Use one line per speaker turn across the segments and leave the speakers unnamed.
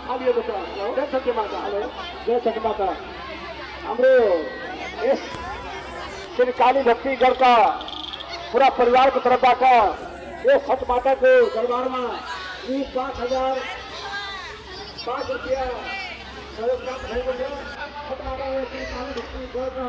थालिएको छ। जय सत्य माता। हेलो जय सत्य माता। हाम्रो यस श्री काली भक्ति गणका पूरा परिवारको तर्फबाट यस सत्य माताको दरबारमा 5,005 रुपियाँ सहयोग प्राप्त भएको छ। सत्य माताले श्री काली भक्ति गणका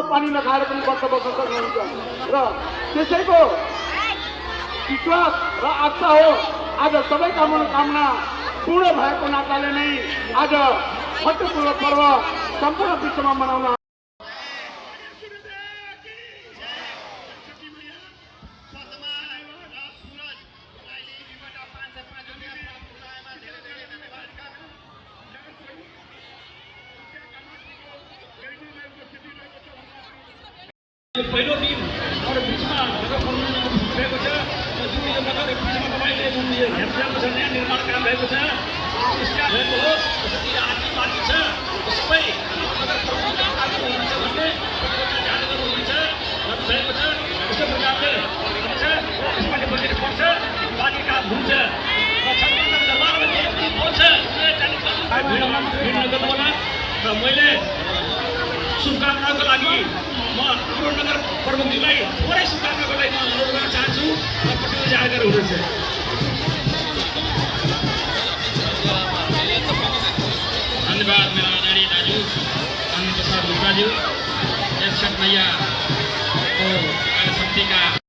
पानी नखाएर पनि वर्ष गर्नुहुन्छ र त्यसैको विश्वास र आस्था हो आज सबैका मनोकामना पूर्ण भएको नाताले नै आज छठ पूजा पर्व सम्पूर्ण विश्वमा मनाउन
पहिलो दिन अरू बिचमा नगर प्रबन्धन भएको छ जुन यो नगर बिचमा तपाईँले जुन यो हेरफेर छ यहाँ निर्माण काम भएको छ त्यसका भएको हो जति आर्थिक बाँकी छ सबै नगर प्रबन्धन कार्य हुनुहुन्छ भन्ने ध्यान गर्नुहुन्छ भएको छ यस्तो प्रकारले यसपालि बजेट पर्छ बाँकी काम हुन्छ र छत्तीसगढ दरबारमा जे आउँछ भिड नगर्नु होला र मैले शुभकामनाको लागि म हाम्रो नगर प्रबन्धकलाई थोरै शुभकामनाको लागि म अनुरोध गर्न चाहन्छु र प्रतिनिधि जाहेर हुनुहुन्छ। धन्यवाद मेरा आदरणीय दाजु अनन्त प्रसाद गुप्ताज्यू यस छठ मैयाको शक्तिका